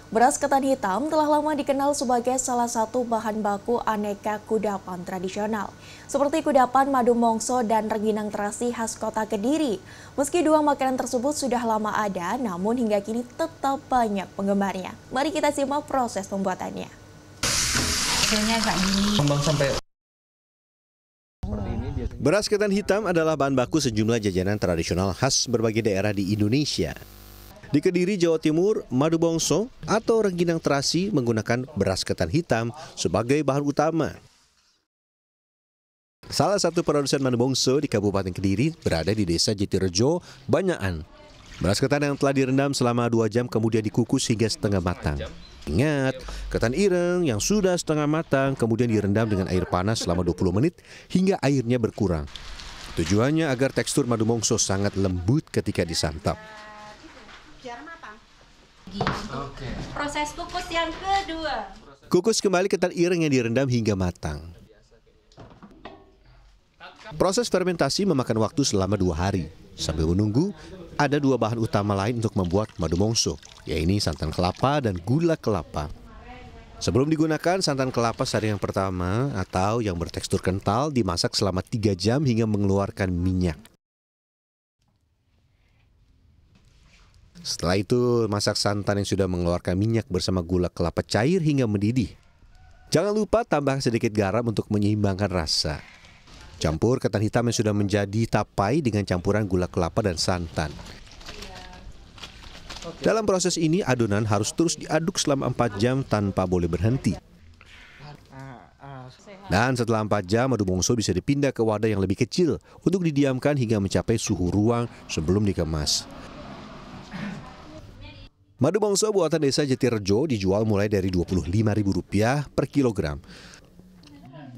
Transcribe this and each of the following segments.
Beras ketan hitam telah lama dikenal sebagai salah satu bahan baku aneka kudapan tradisional, seperti kudapan madu mongso dan rengginang terasi khas kota Kediri. Meski dua makanan tersebut sudah lama ada, namun hingga kini tetap banyak penggemarnya. Mari kita simak proses pembuatannya. Hasilnya kayak gini. Beras ketan hitam adalah bahan baku sejumlah jajanan tradisional khas berbagai daerah di Indonesia. Di Kediri, Jawa Timur, madu bongso atau rengginang terasi menggunakan beras ketan hitam sebagai bahan utama. Salah satu produsen madu bongso di Kabupaten Kediri berada di Desa Jatirejo, Banyakan. Beras ketan yang telah direndam selama 2 jam kemudian dikukus hingga setengah matang. Ingat, ketan ireng yang sudah setengah matang kemudian direndam dengan air panas selama 20 menit hingga airnya berkurang. Tujuannya agar tekstur madu bongso sangat lembut ketika disantap. Proses kukus yang kedua. Kukus kembali ketan ireng yang direndam hingga matang. Proses fermentasi memakan waktu selama 2 hari. Sambil menunggu, ada 2 bahan utama lain untuk membuat madu bongso, yaitu santan kelapa dan gula kelapa. Sebelum digunakan, santan kelapa sari yang pertama atau yang bertekstur kental dimasak selama 3 jam hingga mengeluarkan minyak. Setelah itu, masak santan yang sudah mengeluarkan minyak bersama gula kelapa cair hingga mendidih. Jangan lupa tambah sedikit garam untuk menyeimbangkan rasa. Campur ketan hitam yang sudah menjadi tapai dengan campuran gula kelapa dan santan. Dalam proses ini, adonan harus terus diaduk selama 4 jam tanpa boleh berhenti. Dan setelah 4 jam, madu bongso bisa dipindah ke wadah yang lebih kecil untuk didiamkan hingga mencapai suhu ruang sebelum dikemas. Madu bongso buatan Desa Jatirejo dijual mulai dari Rp25.000 per kilogram.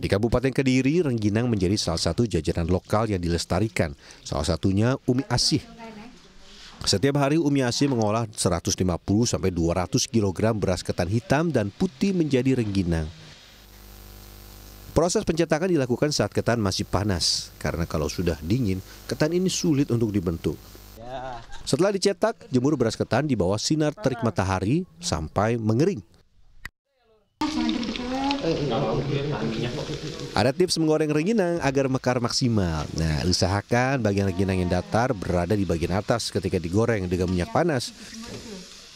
Di Kabupaten Kediri, rengginang menjadi salah satu jajanan lokal yang dilestarikan. Salah satunya Umi Asih. Setiap hari Umi Asih mengolah 150-200 kg beras ketan hitam dan putih menjadi rengginang. Proses pencetakan dilakukan saat ketan masih panas, karena kalau sudah dingin, ketan ini sulit untuk dibentuk. Setelah dicetak, jemur beras ketan di bawah sinar terik matahari sampai mengering. Ada tips menggoreng rengginang agar mekar maksimal. Nah, usahakan bagian rengginang yang datar berada di bagian atas ketika digoreng dengan minyak panas.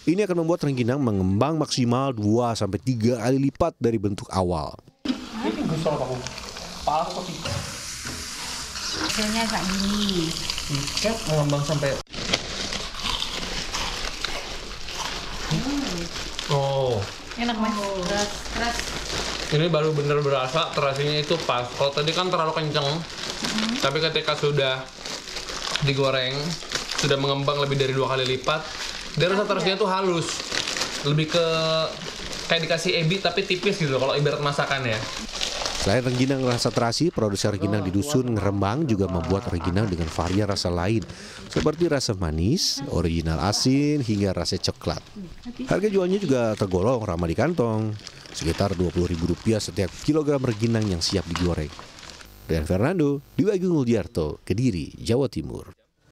Ini akan membuat rengginang mengembang maksimal 2-3 kali lipat dari bentuk awal. Hasilnya kayak gini. Mengembang sampai. Oh. Enak mas. Keras. Ini baru bener berasa terasinya itu pas. Kalau tadi kan terlalu kenceng. Tapi ketika sudah digoreng, sudah mengembang lebih dari 2 kali lipat, dia rasa terasinya tuh halus. Lebih ke kayak dikasih ebi tapi tipis gitu kalau ibarat masakan ya. Selain rengginang rasa terasi, produsen rengginang di Dusun Ngerembang juga membuat rengginang dengan varian rasa lain, seperti rasa manis, original asin, hingga rasa coklat. Harga jualnya juga tergolong ramah di kantong, sekitar Rp20.000 setiap kilogram rengginang yang siap digoreng. Rian Fernando, Dwi Agung Muldiarto, Kediri, Jawa Timur.